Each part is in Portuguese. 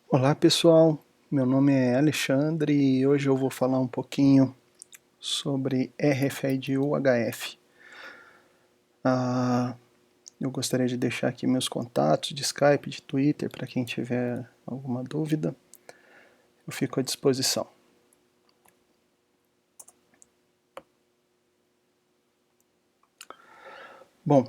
Olá pessoal, meu nome é Alexandre e hoje eu vou falar um pouquinho sobre RFID UHF. Ah, eu gostaria de deixar aqui meus contatos de Skype, de Twitter, para quem tiver alguma dúvida, eu fico à disposição. Bom,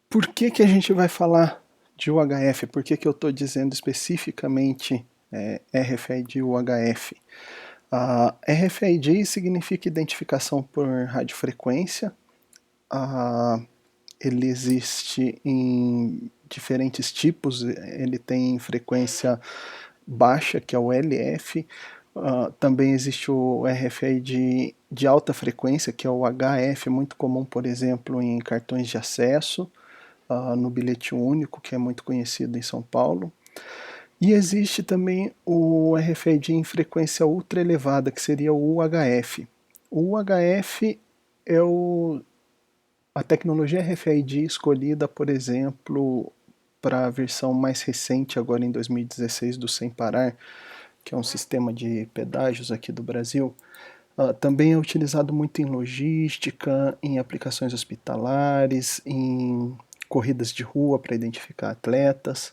por que a gente vai falar de UHF? Por que eu estou dizendo especificamente RFID UHF? RFID significa identificação por radiofrequência. Ah, ele existe em diferentes tipos, ele tem frequência baixa, que é o LF, também existe o RFID de alta frequência, que é o HF, muito comum, por exemplo, em cartões de acesso, no bilhete único, que é muito conhecido em São Paulo. E existe também o RFID em frequência ultra elevada, que seria o UHF. O UHF é a tecnologia RFID escolhida, por exemplo, para a versão mais recente, agora em 2016, do Sem Parar, que é um sistema de pedágios aqui do Brasil, também é utilizado muito em logística, em aplicações hospitalares, em corridas de rua para identificar atletas.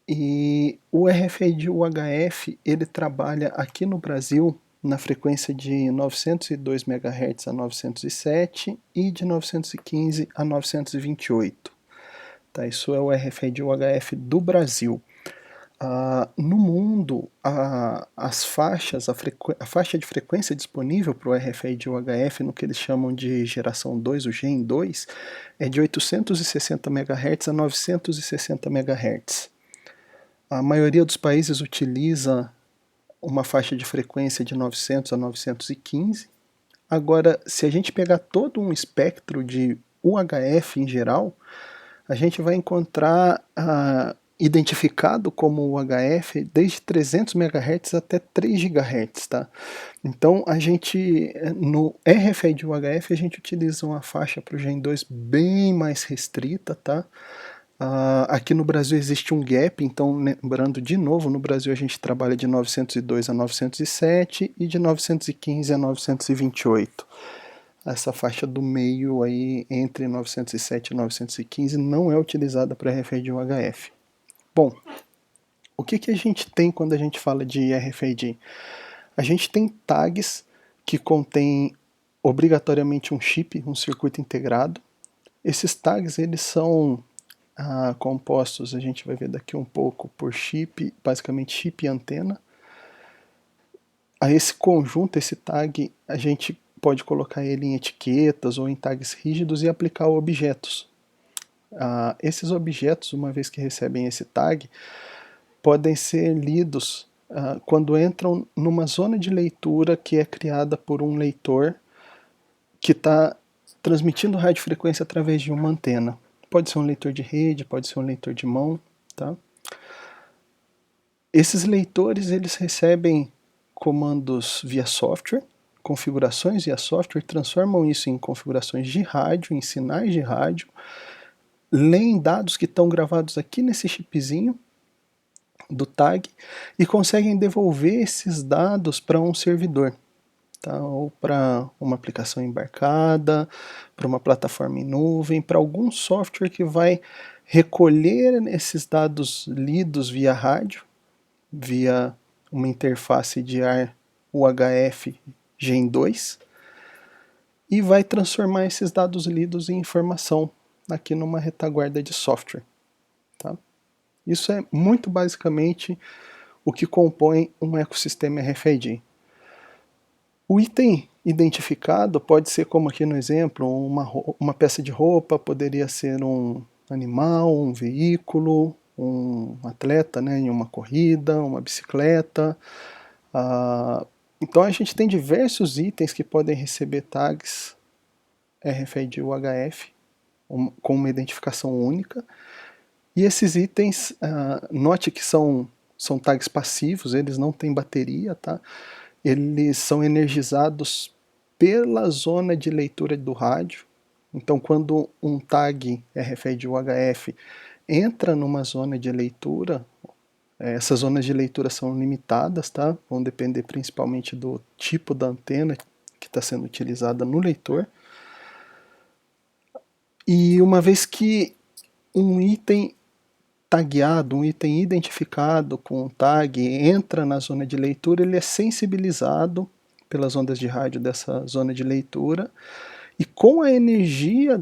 E o RFID UHF, ele trabalha aqui no Brasil na frequência de 902 MHz a 907 e de 915 a 928. Tá, isso é o RFID UHF do Brasil. No mundo, a faixa de frequência disponível para o RFID UHF, no que eles chamam de geração 2, o Gen 2, é de 860 MHz a 960 MHz. A maioria dos países utiliza uma faixa de frequência de 900 a 915. Agora, se a gente pegar todo um espectro de UHF em geral, a gente vai encontrar identificado como UHF desde 300 MHz até 3 GHz, tá? Então, a gente, no RFID UHF, a gente utiliza uma faixa para o Gen 2 bem mais restrita, tá? Aqui no Brasil existe um gap, então lembrando de novo, no Brasil a gente trabalha de 902 a 907 e de 915 a 928. Essa faixa do meio aí entre 907 e 915 não é utilizada para RFID UHF. Bom, o que a gente tem quando a gente fala de RFID? A gente tem tags que contêm obrigatoriamente um chip, um circuito integrado. Esses tags eles são compostos, a gente vai ver daqui um pouco, por chip, basicamente chip e antena. A esse conjunto, esse tag, a gente pode colocar ele em etiquetas ou em tags rígidos e aplicar objetos. Esses objetos, uma vez que recebem esse tag, podem ser lidos quando entram numa zona de leitura que é criada por um leitor que está transmitindo radiofrequência através de uma antena. Pode ser um leitor de rede, pode ser um leitor de mão, tá? Esses leitores eles recebem comandos via software, configurações via software, transformam isso em configurações de rádio, em sinais de rádio, leem dados que estão gravados aqui nesse chipzinho do tag e conseguem devolver esses dados para um servidor, tá? Ou para uma aplicação embarcada, para uma plataforma em nuvem, para algum software que vai recolher esses dados lidos via rádio, via uma interface de ar UHF Gen 2 e vai transformar esses dados lidos em informação aqui numa retaguarda de software. Tá? Isso é muito basicamente o que compõe um ecossistema RFID. O item identificado pode ser, como aqui no exemplo, uma peça de roupa, poderia ser um animal, um veículo, um atleta, né, em uma corrida, uma bicicleta. Então a gente tem diversos itens que podem receber tags RFID UHF com uma identificação única. E esses itens, note que são tags passivos, eles não têm bateria, tá? Eles são energizados pela zona de leitura do rádio. Então, quando um tag RFID UHF entra numa zona de leitura, essas zonas de leitura são limitadas, tá? Vão depender principalmente do tipo da antena que está sendo utilizada no leitor. E uma vez que um item tagueado, um item identificado com um tag entra na zona de leitura, ele é sensibilizado pelas ondas de rádio dessa zona de leitura, e com a energia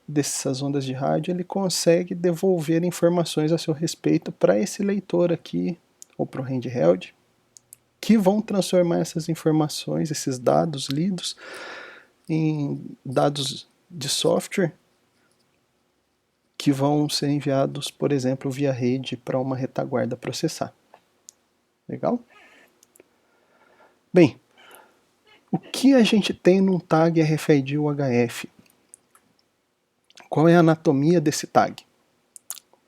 dessas ondas de rádio ele consegue devolver informações a seu respeito para esse leitor aqui, ou para o handheld, que vão transformar essas informações, esses dados lidos, em dados de software que vão ser enviados, por exemplo, via rede para uma retaguarda processar. Legal? Bem, o que a gente tem num tag RFID UHF? Qual é a anatomia desse tag?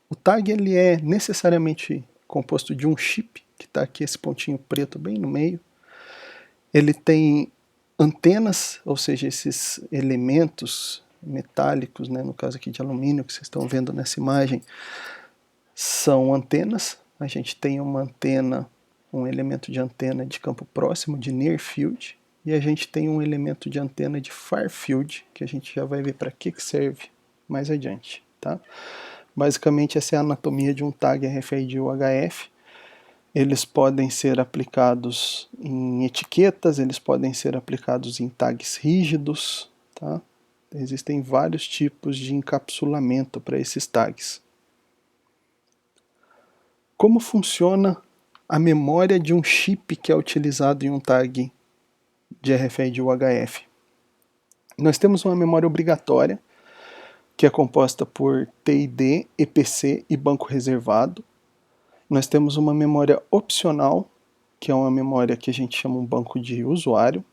O tag ele é necessariamente composto de um chip, que está aqui esse pontinho preto bem no meio. Ele tem antenas, ou seja, esses elementos metálicos, né, no caso aqui de alumínio que vocês estão vendo nessa imagem, são antenas. A gente tem uma antena, um elemento de antena de campo próximo, de near field, e a gente tem um elemento de antena de far field, que a gente já vai ver para que serve mais adiante, tá? Basicamente essa é a anatomia de um tag RFID UHF. Eles podem ser aplicados em etiquetas, eles podem ser aplicados em tags rígidos, tá? Existem vários tipos de encapsulamento para esses tags. Como funciona a memória de um chip que é utilizado em um tag de RFID UHF? Nós temos uma memória obrigatória, que é composta por TID, EPC e banco reservado. Nós temos uma memória opcional, que é uma memória que a gente chama um banco de usuário.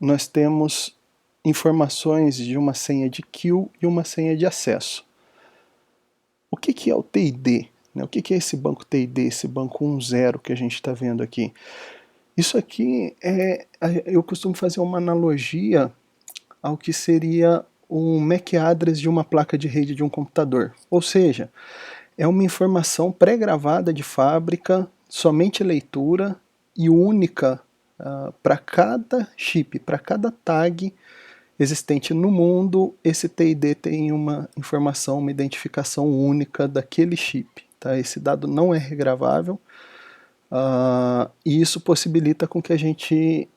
Nós temos informações de uma senha de queue e uma senha de acesso. O que é o TID? O que é esse banco TID, esse banco 10 que a gente está vendo aqui? Isso aqui eu costumo fazer uma analogia ao que seria um MAC address de uma placa de rede de um computador. Ou seja, é uma informação pré-gravada de fábrica, somente leitura e única para cada chip, para cada tag existente no mundo. Esse TID tem uma informação, uma identificação única daquele chip. Tá? Esse dado não é regravável, e isso possibilita com que a gente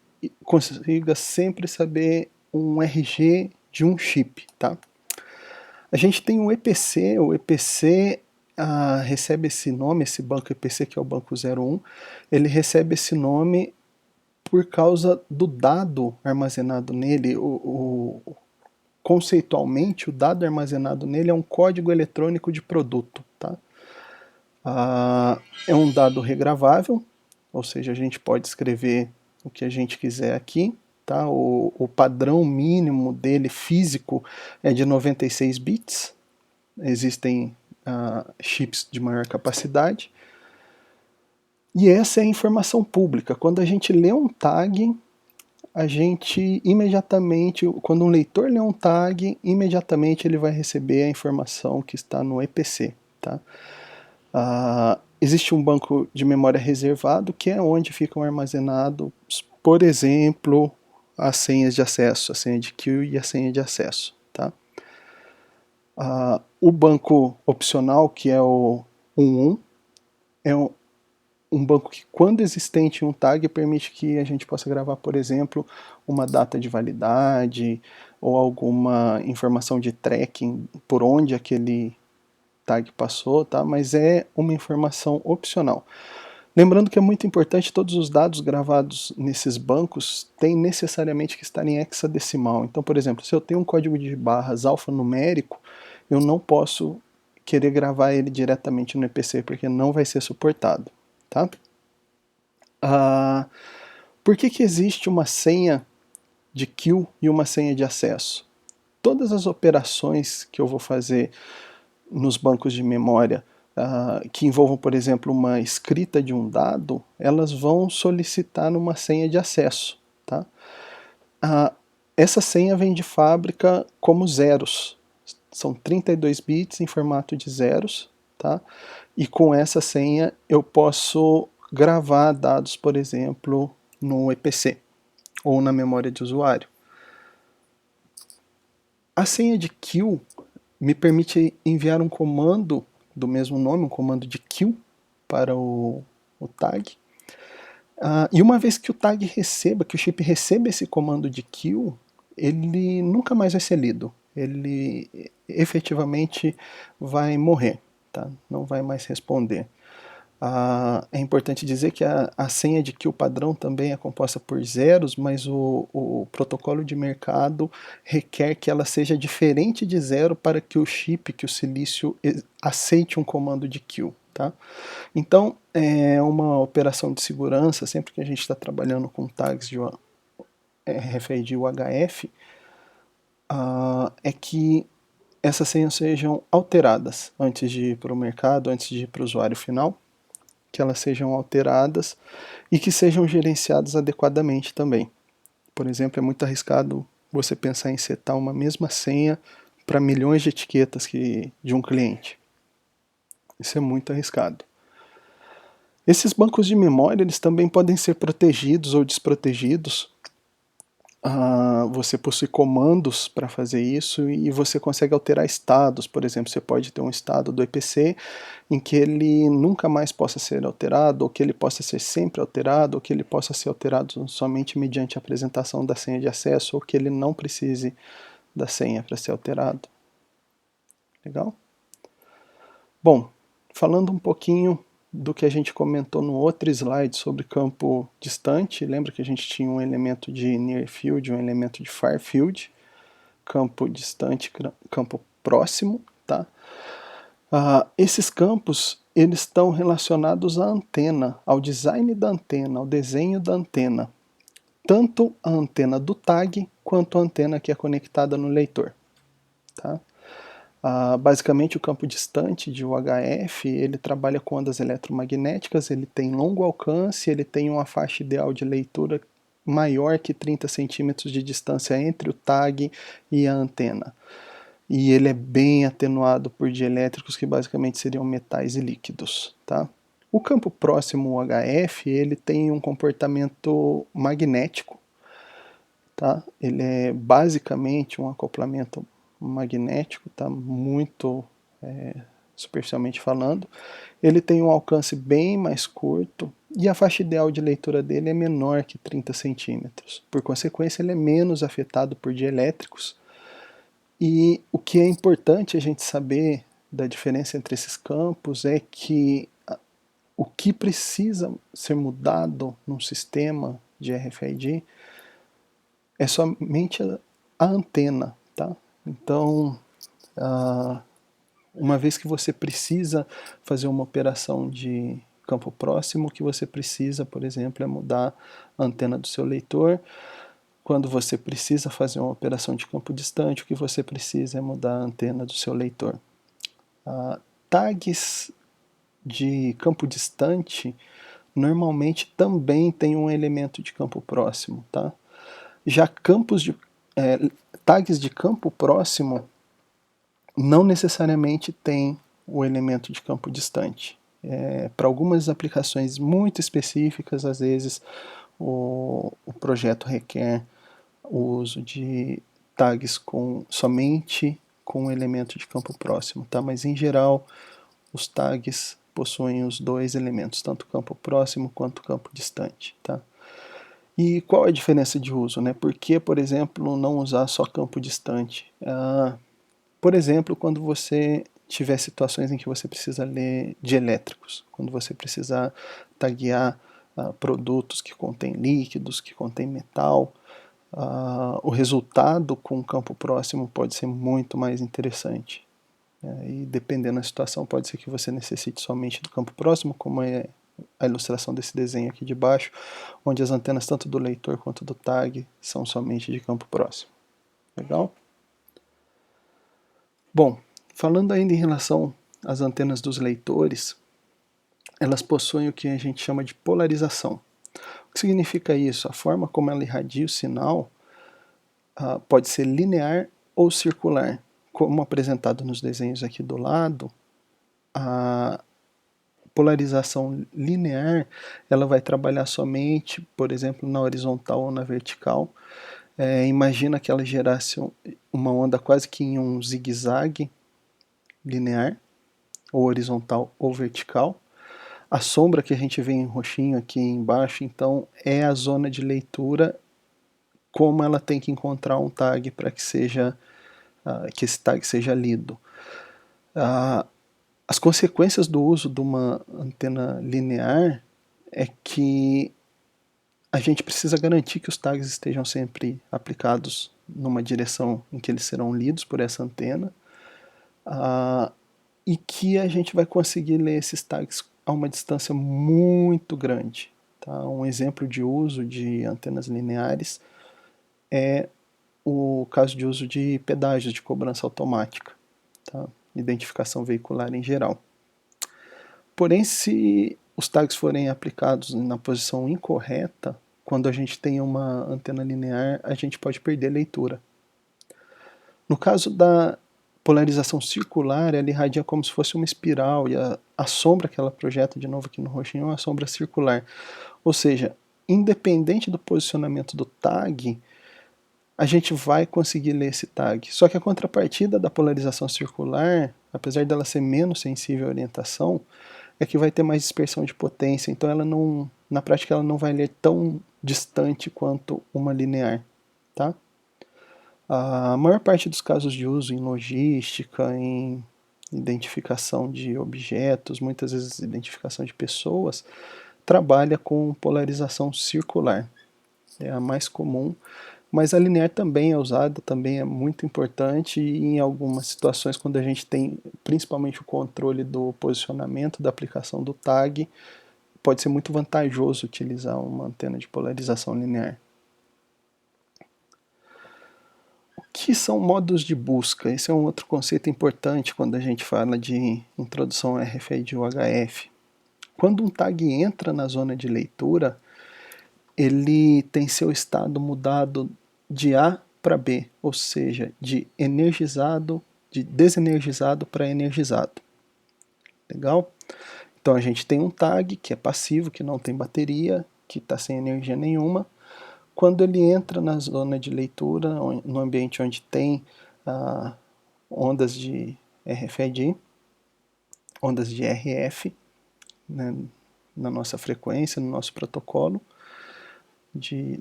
consiga sempre saber um RG de um chip. Tá? A gente tem o EPC recebe esse nome, esse banco EPC, que é o banco 01, ele recebe esse nome por causa do dado armazenado nele. Conceitualmente, o dado armazenado nele é um código eletrônico de produto. Tá? É um dado regravável, ou seja, a gente pode escrever o que a gente quiser aqui. Tá? O padrão mínimo dele físico é de 96 bits. Existem chips de maior capacidade. E essa é a informação pública. Quando a gente lê um tag, a gente imediatamente, quando um leitor lê um tag, imediatamente ele vai receber a informação que está no EPC. Tá? Existe um banco de memória reservado, que é onde ficam armazenados, por exemplo, as senhas de acesso, a senha de queue e a senha de acesso. Tá? O banco opcional, que é o 11, é um banco que, quando existente em um tag, permite que a gente possa gravar, por exemplo, uma data de validade ou alguma informação de tracking por onde aquele tag passou, tá? Mas é uma informação opcional. Lembrando que é muito importante, todos os dados gravados nesses bancos têm necessariamente que estar em hexadecimal. Então, por exemplo, se eu tenho um código de barras alfanumérico, eu não posso querer gravar ele diretamente no EPC, porque não vai ser suportado. Tá? Por que existe uma senha de queue e uma senha de acesso? Todas as operações que eu vou fazer nos bancos de memória que envolvam, por exemplo, uma escrita de um dado, elas vão solicitar uma senha de acesso. Tá? Essa senha vem de fábrica como zeros. São 32 bits em formato de zeros, tá? E com essa senha eu posso gravar dados, por exemplo, no EPC ou na memória de usuário. A senha de kill me permite enviar um comando do mesmo nome, um comando de kill para o tag. E uma vez que o tag receba, que o chip receba esse comando de kill, ele nunca mais vai ser lido. Ele efetivamente vai morrer, tá? Não vai mais responder. É importante dizer que a senha de kill padrão também é composta por zeros, mas o protocolo de mercado requer que ela seja diferente de zero para que o chip, que o silício, aceite um comando de kill. Tá? Então, é uma operação de segurança, sempre que a gente está trabalhando com tags de RFID UHF, é que essas senhas sejam alteradas antes de ir para o mercado, antes de ir para o usuário final, que elas sejam alteradas e que sejam gerenciadas adequadamente também. Por exemplo, é muito arriscado você pensar em setar uma mesma senha para milhões de etiquetas de um cliente. Isso é muito arriscado. Esses bancos de memória eles também podem ser protegidos ou desprotegidos. Você possui comandos para fazer isso e você consegue alterar estados. Por exemplo, você pode ter um estado do EPC em que ele nunca mais possa ser alterado, ou que ele possa ser sempre alterado, ou que ele possa ser alterado somente mediante a apresentação da senha de acesso, ou que ele não precise da senha para ser alterado. Legal? Bom, falando um pouquinho do que a gente comentou no outro slide sobre campo distante, lembra que a gente tinha um elemento de near field, um elemento de far field, campo distante, campo próximo, tá? Esses campos eles estão relacionados à antena, ao design da antena, ao desenho da antena, tanto a antena do tag quanto a antena que é conectada no leitor, tá? Basicamente o campo distante de UHF ele trabalha com ondas eletromagnéticas, ele tem longo alcance, ele tem uma faixa ideal de leitura maior que 30 centímetros de distância entre o tag e a antena. E ele é bem atenuado por dielétricos que basicamente seriam metais e líquidos. Tá? O campo próximo UHF ele tem um comportamento magnético. Tá? Ele é basicamente um acoplamento magnético, tá? Muito superficialmente falando. Ele tem um alcance bem mais curto e a faixa ideal de leitura dele é menor que 30 centímetros. Por consequência, ele é menos afetado por dielétricos. E o que é importante a gente saber da diferença entre esses campos é que o que precisa ser mudado num sistema de RFID é somente a antena, tá? Então, uma vez que você precisa fazer uma operação de campo próximo, o que você precisa, por exemplo, é mudar a antena do seu leitor. Quando você precisa fazer uma operação de campo distante, o que você precisa é mudar a antena do seu leitor. Tags de campo distante normalmente também tem um elemento de campo próximo, tá? Já tags de campo próximo não necessariamente tem o elemento de campo distante. Para algumas aplicações muito específicas, às vezes o projeto requer o uso de tags somente com o elemento de campo próximo, tá? Mas em geral os tags possuem os dois elementos, tanto campo próximo quanto campo distante, tá? E qual é a diferença de uso, né? Por que, por exemplo, não usar só campo distante? Por exemplo, quando você tiver situações em que você precisa ler de elétricos, quando você precisar taguear produtos que contêm líquidos, que contêm metal, o resultado com o campo próximo pode ser muito mais interessante. E dependendo da situação, pode ser que você necessite somente do campo próximo, como é a ilustração desse desenho aqui de baixo, onde as antenas tanto do leitor quanto do tag são somente de campo próximo. Legal? Bom, falando ainda em relação às antenas dos leitores, elas possuem o que a gente chama de polarização. O que significa isso? A forma como ela irradia o sinal pode ser linear ou circular. Como apresentado nos desenhos aqui do lado, a polarização linear ela vai trabalhar somente, por exemplo, na horizontal ou na vertical. Imagina que ela gerasse uma onda quase que em um zigue-zague linear, ou horizontal ou vertical. A sombra que a gente vê em roxinho aqui embaixo, então, é a zona de leitura, como ela tem que encontrar um tag para que que esse tag seja lido. As consequências do uso de uma antena linear é que a gente precisa garantir que os tags estejam sempre aplicados numa direção em que eles serão lidos por essa antena, e que a gente vai conseguir ler esses tags a uma distância muito grande. Tá? Um exemplo de uso de antenas lineares é o caso de uso de pedágios de cobrança automática, tá? Identificação veicular em geral. Porém, se os tags forem aplicados na posição incorreta, quando a gente tem uma antena linear, a gente pode perder leitura. No caso da polarização circular, ela irradia como se fosse uma espiral, e a sombra que ela projeta, de novo aqui no roxinho, é uma sombra circular. Ou seja, independente do posicionamento do tag, a gente vai conseguir ler esse tag. Só que a contrapartida da polarização circular, apesar dela ser menos sensível à orientação, é que vai ter mais dispersão de potência, então ela não, na prática ela não vai ler tão distante quanto uma linear, tá? A maior parte dos casos de uso em logística, em identificação de objetos, muitas vezes identificação de pessoas, trabalha com polarização circular. É a mais comum, mas a linear também é usada, também é muito importante, e em algumas situações, quando a gente tem principalmente o controle do posicionamento da aplicação do tag, pode ser muito vantajoso utilizar uma antena de polarização linear. O que são modos de busca? Esse é um outro conceito importante quando a gente fala de introdução ao RFID UHF. Quando um tag entra na zona de leitura, ele tem seu estado mudado de A para B, ou seja, de desenergizado para energizado. Legal? Então a gente tem um tag que é passivo, que não tem bateria, que está sem energia nenhuma. Quando ele entra na zona de leitura, no ambiente onde tem ondas de RFID, ondas de RF, né, na nossa frequência, no nosso protocolo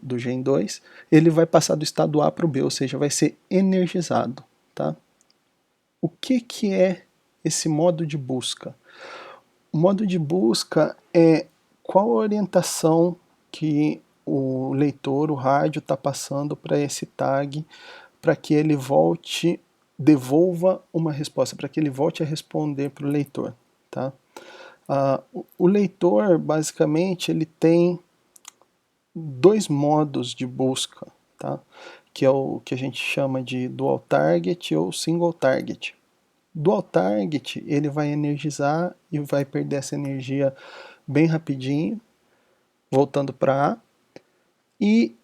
do Gen 2, ele vai passar do estado A para o B, ou seja, vai ser energizado. Tá? O que é esse modo de busca? O modo de busca é qual a orientação que o leitor, o rádio, está passando para esse tag, para que ele devolva uma resposta, para que ele volte a responder para o leitor. Tá? O leitor, basicamente, ele tem dois modos de busca, tá? Que é o que a gente chama de dual target ou single target. Dual target, ele vai energizar e vai perder essa energia bem rapidinho, voltando para A, e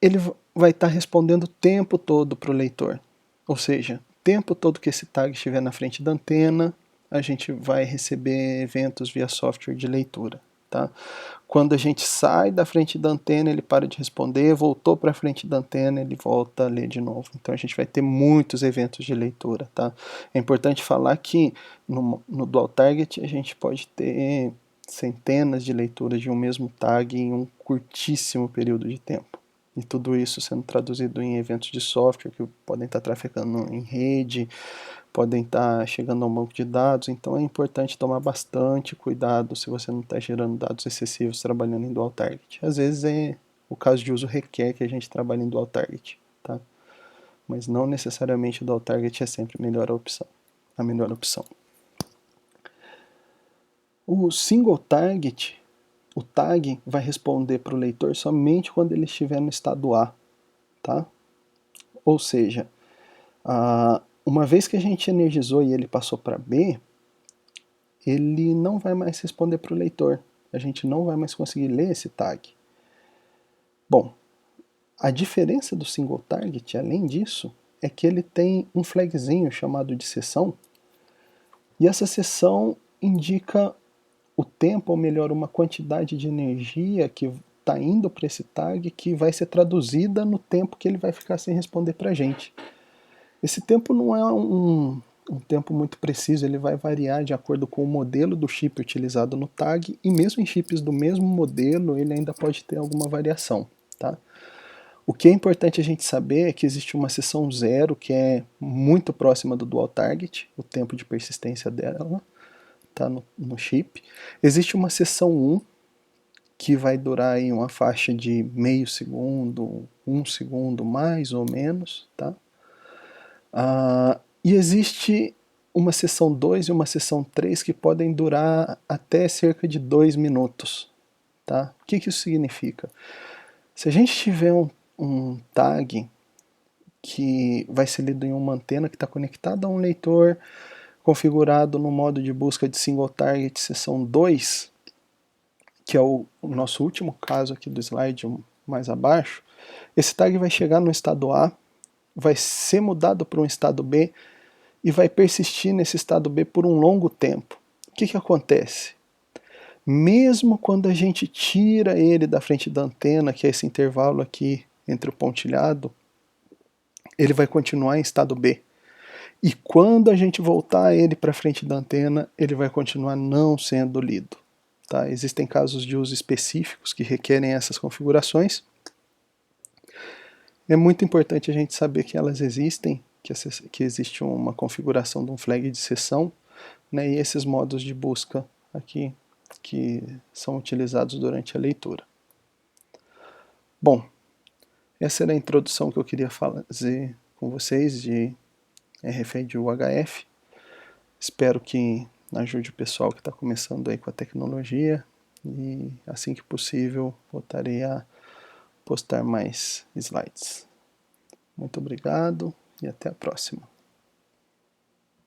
ele vai estar respondendo o tempo todo para o leitor. Ou seja, o tempo todo que esse tag estiver na frente da antena, a gente vai receber eventos via software de leitura. Tá? Quando a gente sai da frente da antena, ele para de responder, voltou para a frente da antena, ele volta a ler de novo. Então a gente vai ter muitos eventos de leitura. Tá? É importante falar que no Dual Target a gente pode ter centenas de leituras de um mesmo tag em um curtíssimo período de tempo. E tudo isso sendo traduzido em eventos de software que podem estar trafegando em rede, podem estar chegando a um banco de dados, então é importante tomar bastante cuidado se você não está gerando dados excessivos trabalhando em dual target. Às vezes o caso de uso requer que a gente trabalhe em dual target, tá? Mas não necessariamente o dual target é sempre a melhor opção. O single target, o tag vai responder para o leitor somente quando ele estiver no estado A, tá? Ou seja, uma vez que a gente energizou e ele passou para B, ele não vai mais responder para o leitor. A gente não vai mais conseguir ler esse tag. Bom, A diferença do single target, além disso, é que ele tem um flagzinho chamado de seção, e essa seção indica o tempo, ou melhor, uma quantidade de energia que está indo para esse tag, que vai ser traduzida no tempo que ele vai ficar sem responder para a gente. Esse tempo não é um tempo muito preciso, ele vai variar de acordo com o modelo do chip utilizado no tag, e mesmo em chips do mesmo modelo ele ainda pode ter alguma variação, tá? O que é importante a gente saber é que existe uma seção 0, que é muito próxima do dual target, o tempo de persistência dela, tá no chip. Existe uma seção 1, que vai durar aí uma faixa de meio segundo, 1 segundo mais ou menos, tá? E existe uma seção 2 e uma seção 3 que podem durar até cerca de 2 minutos, tá? O que isso significa? Se a gente tiver um tag que vai ser lido em uma antena que está conectada a um leitor configurado no modo de busca de single target seção 2, que é o nosso último caso aqui do slide mais abaixo, esse tag vai chegar no estado A, vai ser mudado para um estado B e vai persistir nesse estado B por um longo tempo. O que acontece? Mesmo quando a gente tira ele da frente da antena, que é esse intervalo aqui entre o pontilhado, ele vai continuar em estado B. E quando a gente voltar ele para frente da antena, ele vai continuar não sendo lido. Tá? Existem casos de uso específicos que requerem essas configurações. É muito importante a gente saber que elas existem, que existe uma configuração de um flag de sessão, né, e esses modos de busca aqui que são utilizados durante a leitura. Bom, essa era a introdução que eu queria fazer com vocês de RFID UHF. Espero que ajude o pessoal que está começando aí com a tecnologia, e assim que possível voltarei a postar mais slides. Muito obrigado e até a próxima.